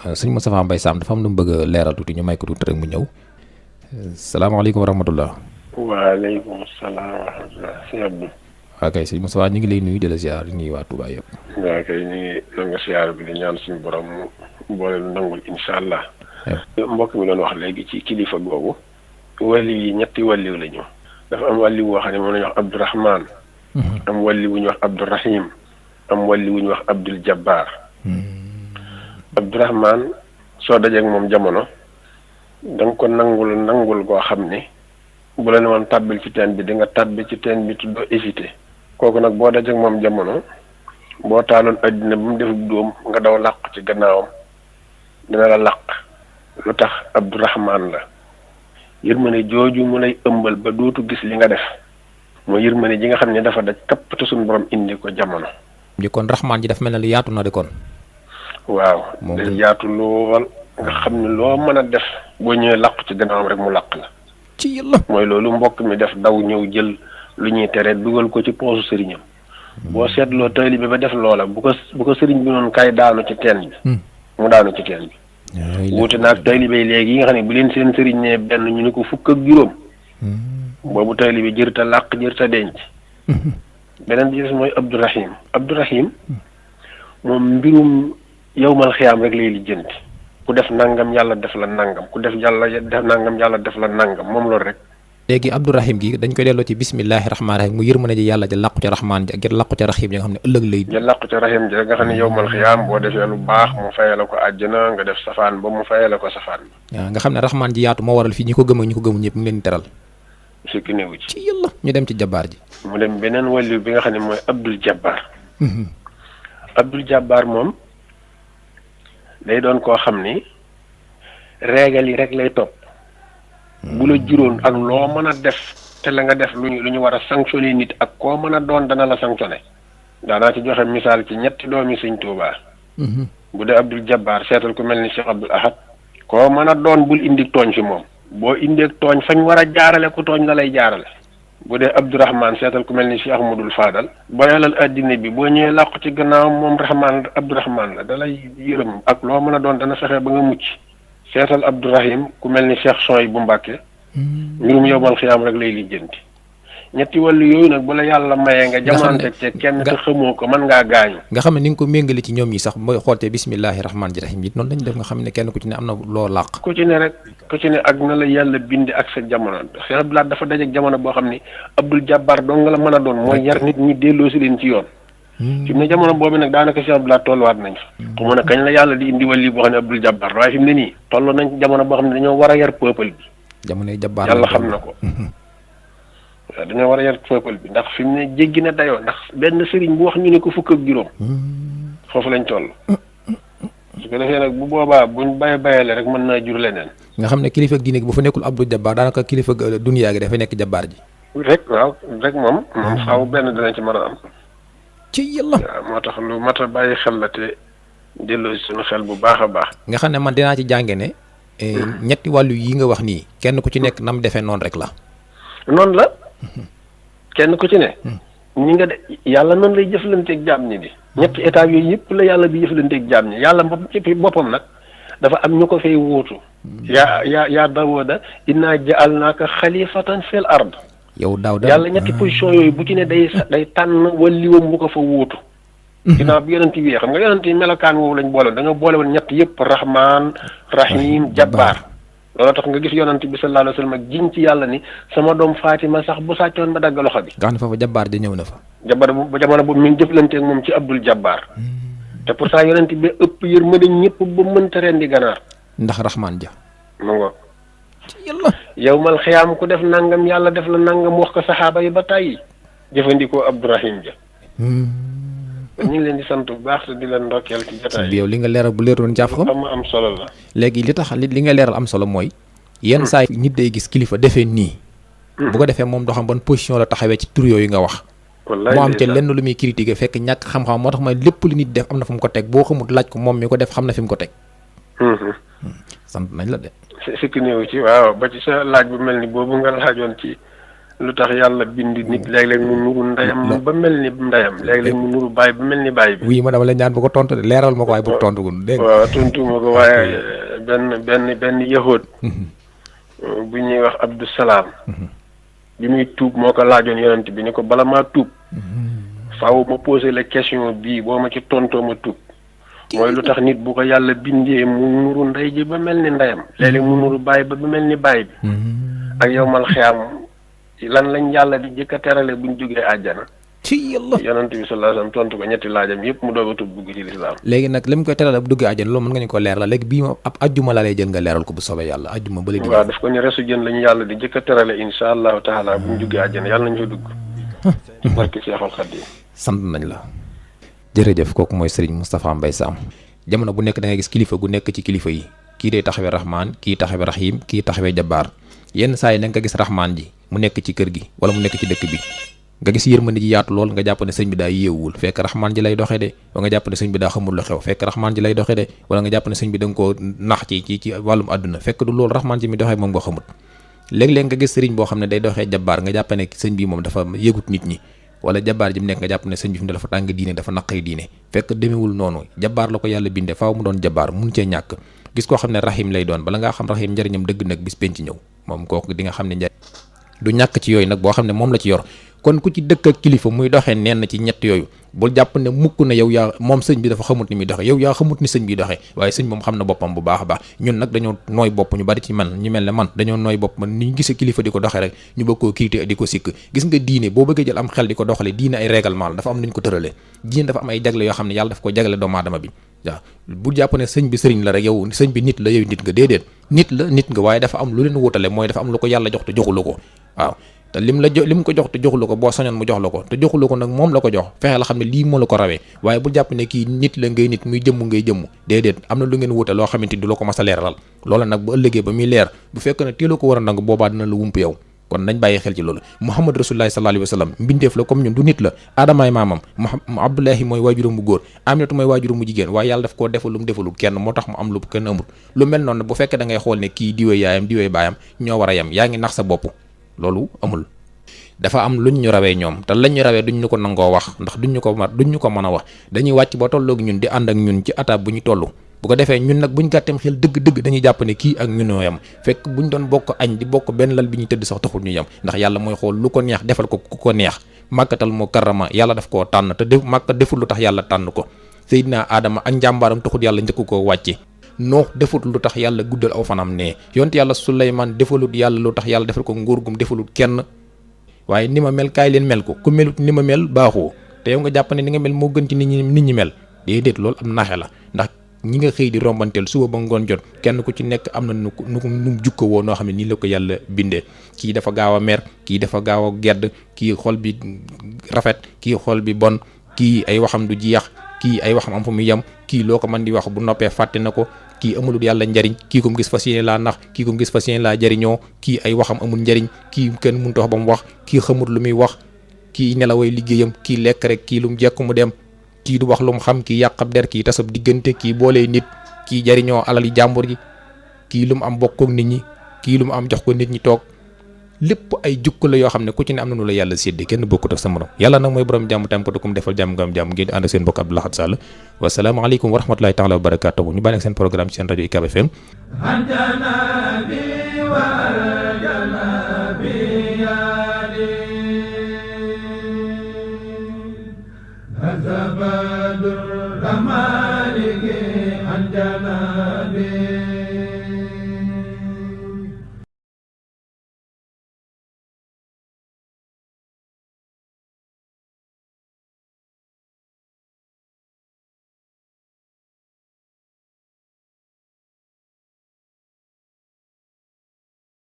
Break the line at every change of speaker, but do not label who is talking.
sëñ Moustapha Mbaye Sam dafa am lu mu bëgg a leeral tuuti ñu may ko tuuti rek mu ñëw. salaamaaleykum wa rahmatullah.
waaleykum salaam wa rahmatulah. sëñ Abdou.
waaw kay sëñ Moustapha ñu ngi lay nuyu di la ziar di nuyu waa Touba yëpp.
waaw kay ñu ngi nangu siyaar bi di ñaan suñu borom mu boole lu nangul incha allah. mbokk mi doon wax léegi ci kilifa googu. wàlliw yi ñetti wàlliw la ñu. dafa am wàlliw boo xam ne moom la ñuy wax Abdourahman. am wàlliw bu ñuy wax Abdourahim. am wàlliw bu ñuy wax Abdul Jabbar. Abdourahman soo dajeeg moom jamono. da nga ko nangul goo xam ne. bu la ne woon tàbbil ci teen bi di nga tàbbi ci teen bi tuddoo hésité. kooku nag boo dajeeg moom jamono. boo taaloon addina ba mu def dóom nga daw làq ci gannaawam. dina la làq. lu tax Abdourahman la. yërmande jooju mu lay ëmbal ba dootu gis li nga def. mooy yërmande ji nga xam ne dafa daj kapp te suñu borom indi ko jamono.
di kon Rahman ji dafa mel ne lu yaatu na di kon.
waaw day yaatu lool. nga xam ne loo mën a def. boo ñëwee làqu ci gannaawam rek mu làq la.
ci yàlla.
mooy loolu mbokk mi def daw ñëw jël lu ñuy tere dugal ko ci poosu sëriñam. boo seetloo taalibe ba def loola bu ko sëriñ bi noonu kay daanu ci teen bi. mu daanu ci teen bi. wuute naag taalibe léegi yi nga xam ne bu leen seen sëriñ ne benn ñu ne ko fukk ak juróom. boobu taalibe jërta làq jërta denc. beneen bi des mooy Abdourahim. Abdourahim moom mbirum yawmal xiyaam rek lay lijjanti. ku def nangam yàlla def la nangam ku def nangam yàlla def la nangam moom loolu rek.
léegi Abdourahim gi dañ koy delloo ci bismillahi rahmaani rahim mu yërmande ji yàlla ja làqu ca rahmaan ji ak làqu ca rahim ji nga xam ne ëllëg lay.
ja làqu ca rahim ji rek nga xam ne yawmal xiyaam boo defee lu baax mu fayee la ko àjjana nga def safaan ba mu fayee la ko safaan ba.
waaw nga xam ne rahmaan ji yaatu moo waral fii ñi ko gëm ak ñi ko gëmu ñëpp mu ngi leen di teral.
sikki néewu ci.
ci yàlla ñu dem ci jabaar ji.
mu dem beneen wàllu bi nga xam ne mooy Abdul Jabbar. Abdul Jabbar moom day doon koo xam ni réegal yi rek lay topp. bu la juróon ak loo mën a def te la nga def lu ñu war a sanctionné nit ak koo mën a doon dana la sanctionné. daanaa ci joxe misaal ci ñetti doomi Sëñ Tuubaa. bu dee Abdul Jabbar seetal ku mel ni Cheikh Abdul Ahad. koo mën a doon bul indi tooñ fi moom. boo indee tooñ fañ war a jaarale ku tooñ la lay jaarale. bu dee Abdourahman seetal ku mel ni Cheikh Ahmadul Fadal. boyalal addina bi boo ñëwee làqu ci gannaaw moom Abdourahman la da lay yërëm ak loo mën a doon dana fexe ba nga mucc. seetal Abdourahim ku mel ni Cheikh Soy bu Mbàkke mbirum yowmal xiyaam rek lay lijjanti. ñetti wàllu yooyu nag bu la yàlla mayee nga jamonte ci kenn te xamoo ko mën ngaa gaañu.
nga xam ne ni nga ko méngale ci ñoom yi sax mooy xoolte bismillahi rahmaani rahim it noonu lañu def nga xam ne kenn ku ci ne am na loo làq.
ku ci ne ak na la yàlla bindi ak sa jamono Cheikh Abdoulaye dafa dajeek jamono boo xam ni Abdul Jabbar dong nga la mën a doon mooy yar nit ñi delloo si leen ci yoon. fi mu ne jamono boobu nag daanaka Cheikh Abdoulaye tolluwaat nañ fa. xamu ne kañ la yàlla di indi wàlli boo xam ne Abdul Jabbar waaye fi mu ne nii toll nañ ci jamono boo xam ne dañoo war a yar peuple bi.
jamonoy Jabbar
yàlla xam na ko. waaw dañoo war a yar peuple bi ndax fi mu ne jéggi na dayoo ndax benn sëriñ bu wax ñu ne ko fukk ak juróom. foofu lañ toll. su ko defee nag bu boobaa buñ bayale rek mën naa jur leneen.
nga xam ne kilifa diine gi bu fa nekkul Abdul Jabbar daanaka kilifa duniyaa gi dafay nekk Jabbar ji.
rek waaw rek moom xaw benn dinañ ci mën a am.
ci yàlla.
waaw moo tax lu mat a bàyyi xel la te delloo si suñu xel bu baax a baax.
nga xam ne man dinaa ci jànge ne. ñetti wàllu yi nga wax nii kenn ku ci nekk nam defee noonu rek la.
noonu la. kenn ku ci ne. ñi nga de yàlla noonu lay jëflanteeg jaam ñi di. ñetti étapes yooyu yëpp la yàlla bi jëflanteeg jaam ñi yàlla boppam nag dafa am ñu ko fay wuutu. yaa Daawuda innaa ja'alnaaka xalifatan fil ard.
yow Daawuda
yàlla ñetti position yooyu bu ci ne day tànn wàlliwam bu ko fa wuutu. ginnaaw bi yonent bi xam nga yonent yi melokaan woowu lañ boole dañoo boole woon ñett yëpp Rahman Rahim Jabbar. loolu tax nga gis yonent bi sallallahu alayhi wa sallam ak jiñ ci yàlla ni sama doom Fatima sax bu sàccoon ba dagg loxo bi.
nga xam ne foofu Jabbar di ñëw na fa.
Jabbar bu jamono boobu mi ngi jëflanteeg moom ci Abdul Jabbar. te pourtant yonent bi ëpp yërmande ñëpp ba mënta rendi ganaar.
ndax Rahman ja.
ma ngoog.
yàlla.
yawmal xiyaam ku def nangam yàlla def la nangam wax ko saxaaba yi ba tàyyi jëfandikoo Abdourahim ja. ñu ngi leen di sant bu baax te di leen ndokkeel ci jotaay
bi yow li nga leeral bu leeroon jàpp ko.
am solo la.
léegi li tax li nga leeral am solo mooy. yenn saa yi nit day gis kilifa defee nii. bu ko defee moom doo xam ban position la taxawee ci tur yooyu nga wax.
wallaay
moo am ca lenn lu muy critiquer fekk ñàkk xam-xam moo tax mooy lépp lu nit def am na fu mu ko teg boo xamut laaj ko moom mi ko def xam na fi mu ko teg. sant nañ la de.
sikki néew ci waaw ba ci sa laaj bu mel ni boobu nga laajoon ci lu tax yàlla bind nit léeg-léeg mu nuru ndeyam ba mel ni ndeyam léeg-léeg mu nuru baay ba mel ni baay bi.
oui ma dama la ñaan bu ko tontu de leeral ma ko waaye bu ko tontu gun dégg nga.
waaw tontu ma ko waaye benn yahood bu ñuy wax Abdou Salaam bi muy tuub moo ko laajoon yonent bi ni ko bala maa tuub faaw ma posé la question bii boo ma ci tontoo ma tuub mooy lu tax nit bu ko yàlla bindee mu nuru ndey ji ba mel ni ndeyam léeg-léeg mu nuru baay ba mel ni baay bi ak yow mal xiyaam lan lañ yàlla di jëkk a terale buñ jógee àjjana
ci yàlla
yonent bi sallallahu alayhi wasallam tontu ko ñetti laajam yëpp mu doog a tuub dugg ci lislaam.
léegi nag li mu koy terale bu duggee àjjana loolu mën nga ñu ko leeral léegi bii moom ab ajjuma laa lay jël nga leeral ko bu soobee yàlla ajjuma ba léegi.
waaw daf ko ñu resu jën lañu yàlla di jëkk a terale insha allahu taala buñ jógee àjjana yàlla nañu fa dugg ci barke Seexul Xadiim.
sant nañ la. jërëjëf kooku mooy Serigne Moustapha Mbaye Sam jamono bu nekk da ngay gis kilifa gu nekk ci kilifa yi kii day taxawee rahmaan kii taxawee rahim kii taxawee jabbaar yenn saa yi da nga gis rahmaan ji mu nekk ci kër gi wala mu nekk ci dëkk bi nga gis yërmande ji yaatu lool nga jàpp ne sëñ bi daa yeewul fekk rahmaan ji lay doxee de wala nga jàpp ne sëñ bi daa xamul lu xew fekk rahmaan ji lay doxee de wala nga jàpp ne sëñ bi da nga koo nax ci wàllum àdduna fekk du loolu rahmaan ji mi doxee moom nga xamut léeg-léeg nga gis sëriñ boo xam ne day doxee jabbaar nga jàpp ne sëñ bi moom dafa yëgut nit ñi wala jabaar ji mu nekk nga jàpp ne sëñ bi fi mu dafa tàng diine dafa naqay diine fekk demewul noonu jabaar la ko yàlla bindee faaw mu doon jabaar mun cee ñàkk gis koo xam ne rahim lay doon bala ngaa xam rahim njëriñam dëgg nag bis penc ñëw moom kooku di nga xam ne njëriñ du ñàkk ci yooyu nag boo xam ne moom la ci yor kon ku ci dëkk ak kilifa muy doxee nenn ci ñett yooyu bul jàpp ne mukk na yow yaa moom sëñ bi dafa xamut ni muy doxee yow yaa xamut ni sëñ bi doxee waaye sëñ moom xam na boppam bu baax a baax ñun nag dañoo nooy bopp ñu bari ci man ñu mel ne man dañoo nooy bopp man ni ñu gisee kilifa di ko doxee rek ñu bëgg koo kiite di ko sikk gis nga diine boo bëggee jël am xel di ko doxale diine ay règlement la dafa am nañ ko tëralee diine dafa am ay jagle yoo xam ne yàlla daf ko jagle doomu aadama bi waaw bu jàpp ne sëñ bi sëriñ la rek yow sëñ bi nit la yow nit nga déedéet nit la nit nga waaye dafa am lu leen wutale mooy dafa am lu ko yàlla jox te joxulu ko waaw te lim ko jox te joxulu ko boo sañoon mu jox la ko te joxulu ko nag moom la ko jox fexe la xam ne lii moo la ko rawee waaye bu jàpp ne kii nit la ngay nit muy jëmm ngay jëmm déedéet am na lu ngeen wuute loo xamante ni du la ko mas a leeralal loola nag bu ëllëgee ba muy leer bu fekk ne téela ko war a nangu boobaa dina la wump yow kon nañ bàyyi xel ci loolu Muhammad Rasulullahi sallallahu alayhi wa sallam mbindeef la comme ñun du nit la aadamaay maamam Abdullahi mooy waajuram bu góor Aminatu mooy waajuram bu jigéen waaye yàlla daf koo defal lu mu defalul kenn moo tax mu am lu kenn amul lu mel noonu bu fekkee da ngay xool ne kii diwee yaayam diwee baayam ñoo war a yem yaa ngi nax sa bopp loolu amul dafa am luñ ñu rawee ñoom te lañ ñu rawee duñ ñu ko nangoo wax ndax duñ ñu ko mën a wax dañuy wàcc ba tolloog ñun di ànd ak ñun ci étape bu ñu toll bu ko defee ñun nag buñ gàtteem xel dëgg-dëgg dañuy jàpp ne kii ak ñun ñoo yem fekk buñ doon bokk añ di bokk benn lal bi ñuy tëdd sax taxul ñu yem ndax yàlla mooy xool lu ko neex defal ko ku ko neex màkkatal mukarrama yàlla daf koo tànn te màkka deful lu tax yàlla tànn ko Seydina Adama ak njàmbaaram taxul yàlla njëkk koo wàcce Noox defut lu tax yàlla guddal aw fanam ne yonte yàlla Suleymaan defalut yàlla lu tax yàlla defal ko nguur gum defalut kenn waaye ni ma mel kaay leen mel ko ku melut ni ma mel baaxoo te yow nga jàpp ne ni nga mel moo gën ci nit ñi mel déedéet loolu am naxe la ndax ñi nga xëy di rombanteel suba ba ngoon jot kenn ku ci nekk am na nu mu jukko woo noo xam ne nii la ko yàlla bindee kii dafa gaaw a mer kii dafa gaaw a gedd kii xol bi rafet kii xol bi bon kii ay waxam du jeex kii ay waxam am fu muy yem kii loo ko mën di wax bu noppee fàtte na ko kii amulul yàlla njariñ kii ko mu gis fas yéene laa nax kii ko mu gis fas yéene laa jariñoo kii ay waxam amul njariñ kii kenn mënut a wax ba mu wax kii xamut lu muy wax kii nelaway liggéeyam kii lekk rek kii lu mu jekk mu dem kii du wax lu mu xam kii yàqab der kii tasab diggante kii boolee nit kii jariñoo alali jàmbur ji kii lu mu am bokkook nit ñi kii lu mu am jox ko nit ñi toog lépp ay jukko la yoo xam ne ku ci ne am na nu la yàlla séddee kenn bokkut ak sa morom yàlla nag mooy borom jàmm tam ko kum defal jàmm nga am jàmm ngeen di ànd ak seen mbokk Abdou Lahad Sall wasalaamaaleykum wa rahmatulahi taala wa barakatuhu ñu bàyyi ak seen programme ci seen rajo UCAB FM
Azabadu Ramaliki Anjanabi